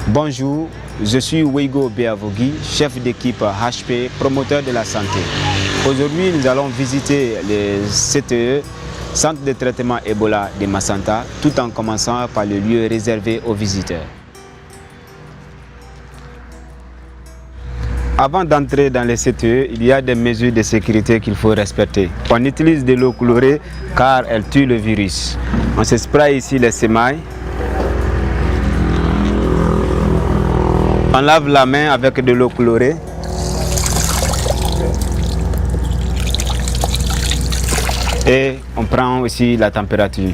Bonjour, je suis Weigo Beavogui, chef d'équipe HP, promoteur de la santé. Aujourd'hui, nous allons visiter le CTE, Centre de traitement Ebola de Massanta, tout en commençant par le lieu réservé aux visiteurs. Avant d'entrer dans les CTE, il y a des mesures de sécurité qu'il faut respecter. On utilise de l'eau chlorée car elle tue le virus. On se spraye ici les semailles. On lave la main avec de l'eau chlorée. Et on prend aussi la température.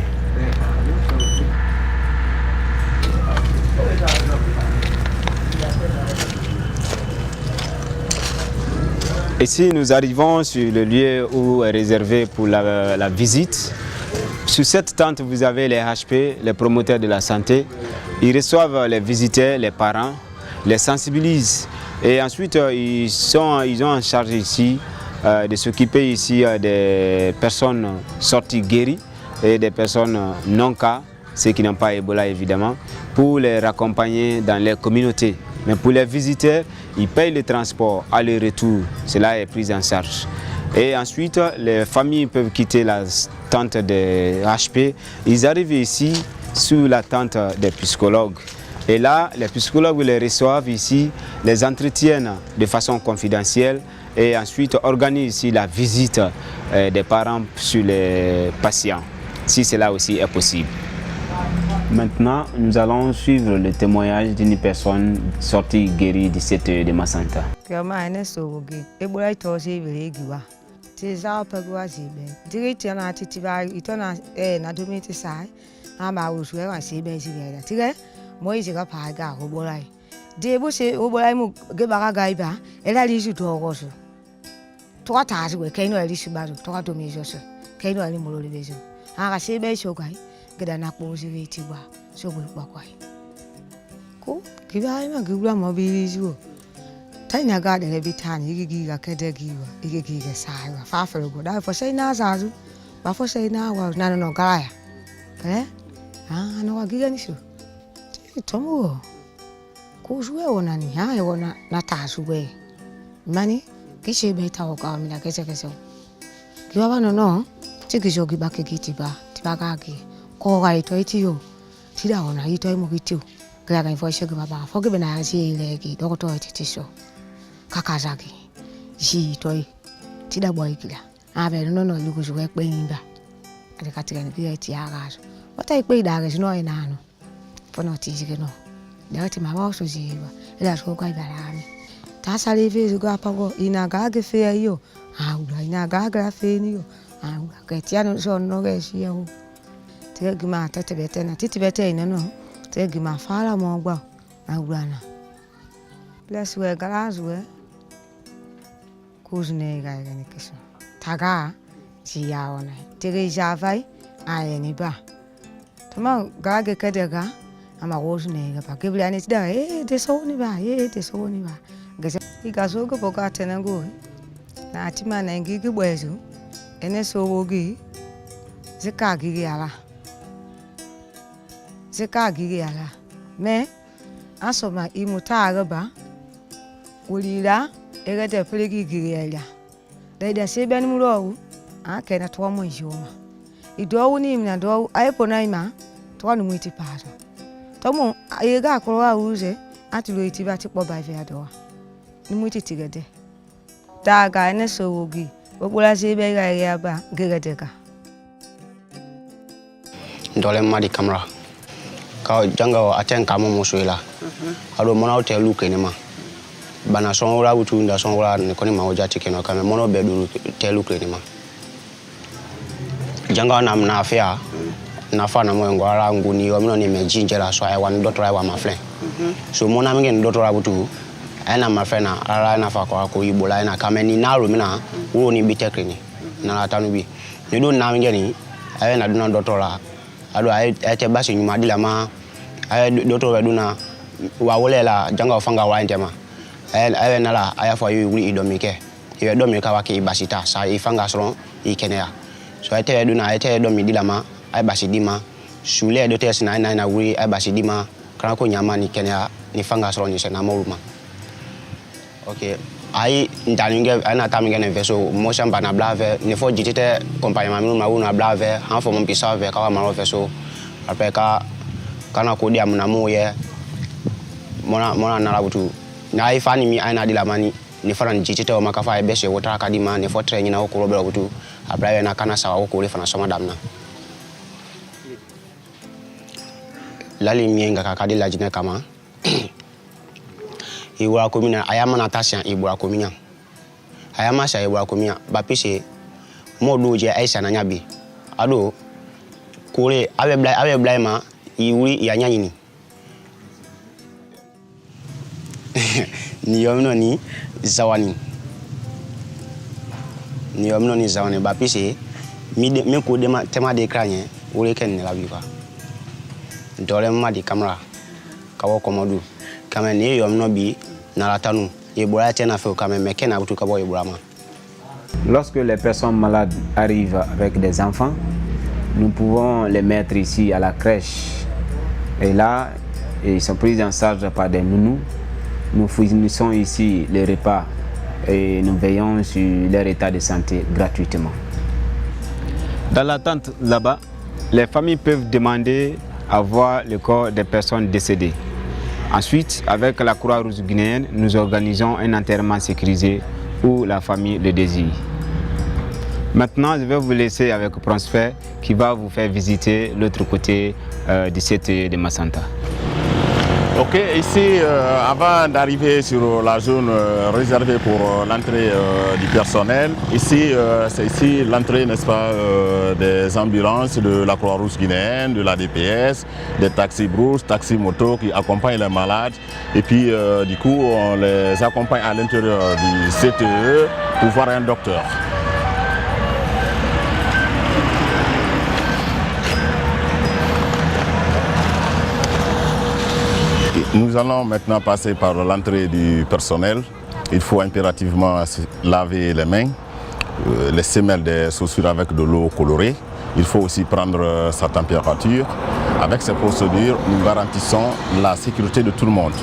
Ici, nous arrivons sur le lieu où est réservé pour la visite. Sur cette tente, vous avez les HP, les promoteurs de la santé. Ils reçoivent les visiteurs, les parents, les sensibilisent. Et ensuite, ils ont en charge ici de s'occuper ici des personnes sorties guéries et des personnes non cas, ceux qui n'ont pas Ebola évidemment, pour les raccompagner dans les communautés. Mais pour les visiteurs, ils payent le transport, aller-retour, cela est pris en charge. Et ensuite, les familles peuvent quitter la tente des HP. Ils arrivent ici sous la tente des psychologues. Et là, les psychologues les reçoivent ici, les entretiennent de façon confidentielle et ensuite organisent ici la visite des parents sur les patients, si cela aussi est possible. Maintenant, nous allons suivre le témoignage d'une personne sortie guérie du CTE de Massanta. Gedana kpozire tiwa sobo kwakwai ko kiba ma gura mobilizo tanya ga da bitani gigiga kedegiwa gigiga saiwa fa fa go da fo sai na zazu ba fo sai na wa na no garaya no wa giga ni so tomo ko juwe wona ni ha e wona na ta suwe mani kishe be ta o ka mi la kese kiba ba no tikijo giba ke gitiba tibaga ki ko ga ito itiyo tida ona ito mo gitiyo kaya ga info shege baba fo gebe na si legi dokoto ititisho kakazaki ji ito tida boy kila abe no lugo juwe pe yinba ade katika ni bi ti ara so wata ipe idare sino ina no fo no ti jige no da ti ma ba so jiwa ila so ko ibara mi ta sale fe go apago ina ga ge fe yo ura ina ga ga fe ni yo ura ke ti ano so no ge si yo tegima tetebete na titibete ina no tegima fara mo gba agurana bless we garage we kuzne ga ni keso taga ti ya ona tege javai ayeni ba tama ga ge kedega ama kuzne ga ba gebla ni da de so ni ba de so ni ba gese igaso go boka tenango na atima na ngigi bwezu ene so wogi zika gigi ala zeka gigi ala me asoma imuta araba ulira egete plegi gigi ala daida sebe ni mulo ake na to mo njoma ido ni mi na do aipo na ima to ni muiti paso to mo ayega akoro awuze atilo itiba ti po ba fe ado ni muiti tigede daga ne so wogi obola sebe ga ya ba gigede ka ndole madi camera ka janga aten kamo musuila ado mona hotel luke ne ma bana sonora butu nda sonora ne koni ma oja tike no kame mono bedu hotel luke ne ma janga na mnafia na fa na mo ngwara nguni o mino ni mejinjera so I want doctor I want my friend so mona mingen doctor butu ana my friend na ara na fa ko ibola na kame ni na ro mi na wo ni bitekrini na atanu bi ni do na mingen ni aye na do na doctor ado ayete basi nyuma dila ma ay doto weduna wa wolela janga fanga wa intema ay na la aya fo yu wuri idomike ye domika wa ki basita sa ifanga sron ikenea so ayete weduna ayete domi dila ma ay basi dima sule dotes na wuri ay basi dima kana ko nyama ni kenya ni fanga soro ni sena moluma ok ai ndaninge ana taminge ne veso mo chamba na blave ne fo jitete compagnement mi ma wona blave han fo mo pisa ve ka ma veso après kana ko dia mna moye mona na labutu na ai fani mi ai na di la mani ni fara ni jitete o makafa e bese wota ka di ma ne fo tre ni na ko robela butu après na kana sawa ko le fana soma damna lali mienga kakadi la jine kama iwura komina ayama natasha ibura komina ayama sha ibura komina ba pise modu je aisha na nyabi ado kore awe blai ma iwuri ya nyanyini ni yomno ni zawani ba pise mi ko de ma tema de kranye wuri ken ni labi kwa dole ma di camera kawo komodu kama ni yomno bi na latanu ibura tena fe kama mekena butu kabo ibura ma. Lorsque les personnes malades arrivent avec des enfants, nous pouvons les mettre ici à la crèche et là ils sont pris en charge par des nounous. Nous fournissons ici les repas et nous veillons sur leur état de santé gratuitement. Dans la tente là-bas, les familles peuvent demander à voir le corps des personnes décédées. Ensuite, avec la Croix-Rouge guinéenne, nous organisons un enterrement sécurisé où la famille le désire. Maintenant, je vais vous laisser avec Prosper qui va vous faire visiter l'autre côté du CTE de Massanta. Ok, ici, avant d'arriver sur la zone réservée pour l'entrée du personnel, ici, c'est ici l'entrée, n'est-ce pas, des ambulances de la Croix-Rouge guinéenne, de la DPS, des taxis brousse, taxis moto qui accompagnent les malades. Et puis, du coup, on les accompagne à l'intérieur du CTE pour voir un docteur. Nous allons maintenant passer par l'entrée du personnel. Il faut impérativement laver les mains, les semelles des chaussures avec de l'eau colorée. Il faut aussi prendre sa température. Avec ces procédures, nous garantissons la sécurité de tout le monde.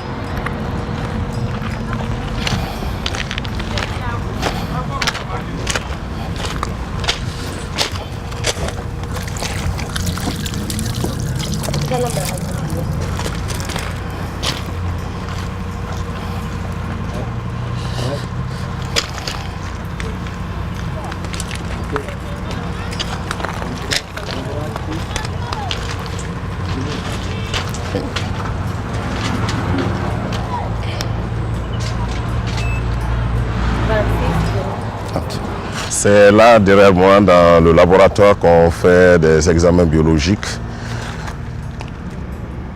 C'est là derrière moi dans le laboratoire qu'on fait des examens biologiques.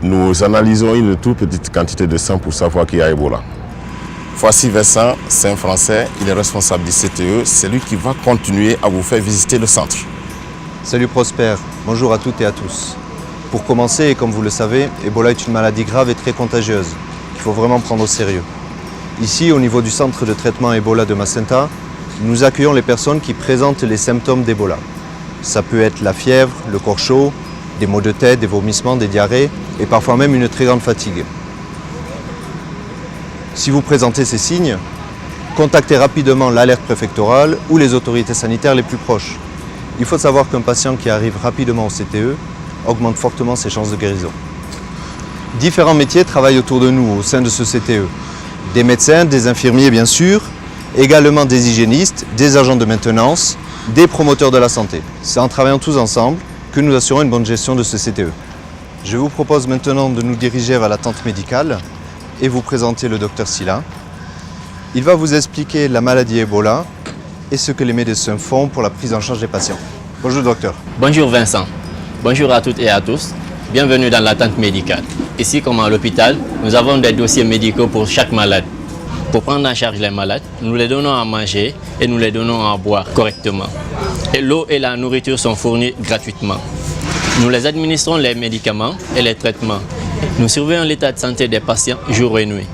Nous analysons une toute petite quantité de sang pour savoir qu'il y a Ebola. Voici Vincent, c'est un Français, il est responsable du CTE, c'est lui qui va continuer à vous faire visiter le centre. Salut Prosper, bonjour à toutes et à tous. Pour commencer, comme vous le savez, Ebola est une maladie grave et très contagieuse qu'il faut vraiment prendre au sérieux. Ici, au niveau du centre de traitement Ebola de Massanta, nous accueillons les personnes qui présentent les symptômes d'Ebola. Ça peut être la fièvre, le corps chaud, des maux de tête, des vomissements, des diarrhées et parfois même une très grande fatigue. Si vous présentez ces signes, contactez rapidement l'alerte préfectorale ou les autorités sanitaires les plus proches. Il faut savoir qu'un patient qui arrive rapidement au CTE augmente fortement ses chances de guérison. Différents métiers travaillent autour de nous au sein de ce CTE. Des médecins, des infirmiers bien sûr, également des hygiénistes, des agents de maintenance, des promoteurs de la santé. C'est en travaillant tous ensemble que nous assurons une bonne gestion de ce CTE. Je vous propose maintenant de nous diriger vers la tente médicale et vous présenter le docteur Silla. Il va vous expliquer la maladie Ebola et ce que les médecins font pour la prise en charge des patients. Bonjour docteur. Bonjour Vincent. Bonjour à toutes et à tous. Bienvenue dans la tente médicale. Ici, comme à l'hôpital, nous avons des dossiers médicaux pour chaque malade. Pour prendre en charge les malades, nous les donnons à manger et nous les donnons à boire correctement. Et l'eau et la nourriture sont fournies gratuitement. Nous les administrons les médicaments et les traitements. Nous surveillons l'état de santé des patients jour et nuit.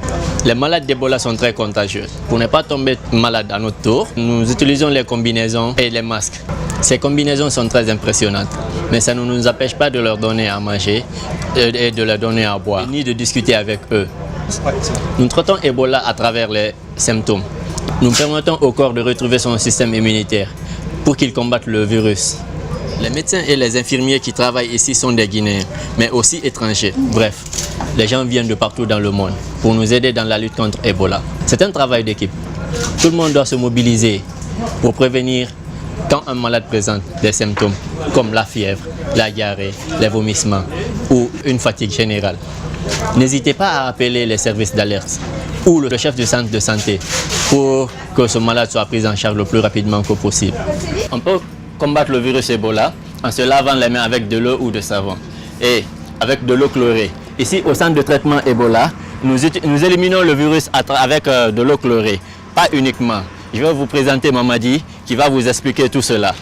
Les malades d'Ebola sont très contagieuses. Pour ne pas tomber malade à notre tour, nous utilisons les combinaisons et les masques. Ces combinaisons sont très impressionnantes. Mais ça ne nous empêche pas de leur donner à manger et de leur donner à boire, ni de discuter avec eux. Nous traitons Ebola à travers les symptômes. Nous permettons au corps de retrouver son système immunitaire pour qu'il combatte le virus. Les médecins et les infirmiers qui travaillent ici sont des Guinéens, mais aussi étrangers. Bref, les gens viennent de partout dans le monde pour nous aider dans la lutte contre Ebola. C'est un travail d'équipe. Tout le monde doit se mobiliser pour prévenir quand un malade présente des symptômes comme la fièvre, la diarrhée, les vomissements ou une fatigue générale. N'hésitez pas à appeler les services d'alerte ou le chef du centre de santé pour que ce malade soit pris en charge le plus rapidement que possible. On peut combattre le virus Ebola en se lavant les mains avec de l'eau ou de savon et avec de l'eau chlorée. Ici, au centre de traitement Ebola, nous éliminons le virus avec de l'eau chlorée, pas uniquement. Je vais vous présenter Mamadi qui va vous expliquer tout cela.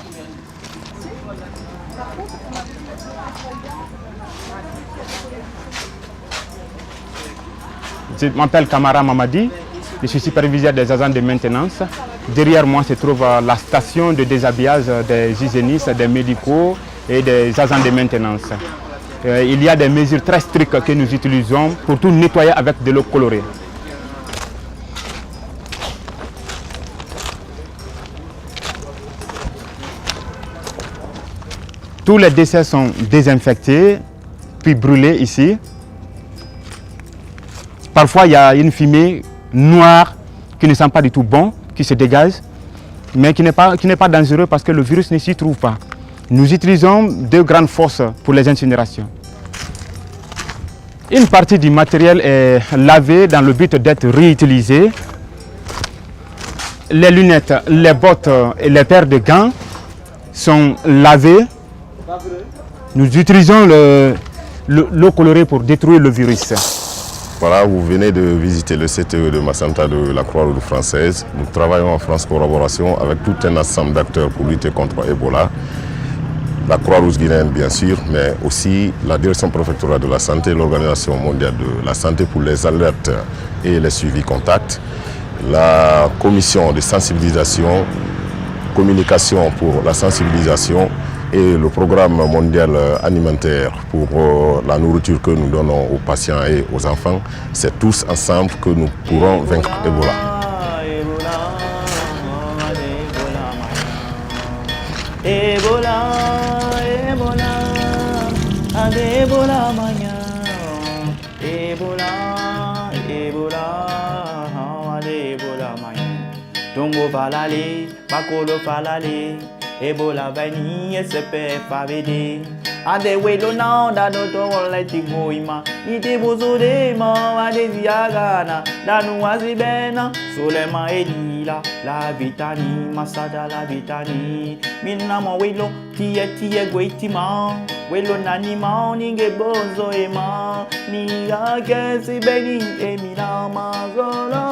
Je m'appelle Kamara Mamadi, je suis superviseur des agents de maintenance. Derrière moi se trouve la station de déshabillage des hygiénistes, des médicaux et des agents de maintenance. Il y a des mesures très strictes que nous utilisons pour tout nettoyer avec de l'eau colorée. Tous les déchets sont désinfectés, puis brûlés ici. Parfois, il y a une fumée noire qui ne sent pas du tout bon, qui se dégage, mais qui n'est pas dangereux parce que le virus ne s'y trouve pas. Nous utilisons deux grandes fosses pour les incinérations. Une partie du matériel est lavée dans le but d'être réutilisée. Les lunettes, les bottes et les paires de gants sont lavées. Nous utilisons l'eau colorée pour détruire le virus. Voilà, vous venez de visiter le CTE de Massanta de la Croix-Rouge française. Nous travaillons en France collaboration avec tout un ensemble d'acteurs pour lutter contre Ebola. La Croix-Rouge guinéenne, bien sûr, mais aussi la Direction préfectorale de la santé, l'Organisation mondiale de la santé pour les alertes et les suivis contacts, la commission de sensibilisation, communication pour la sensibilisation et le programme mondial alimentaire pour la nourriture que nous donnons aux patients et aux enfants. C'est tous ensemble que nous pourrons vaincre Ebola. Tongo falale, bakolo falale, Ebola vani sepe pavede. Ade welo now da do to let it go ima. Ite bozo de ma ade ziagana. Danu wazibena solema edila. La vitani masada la vitani. Minna ma welo tie guitima. Welo nani ma ninge bozo ema. Ni agesi beni emina ma zolo.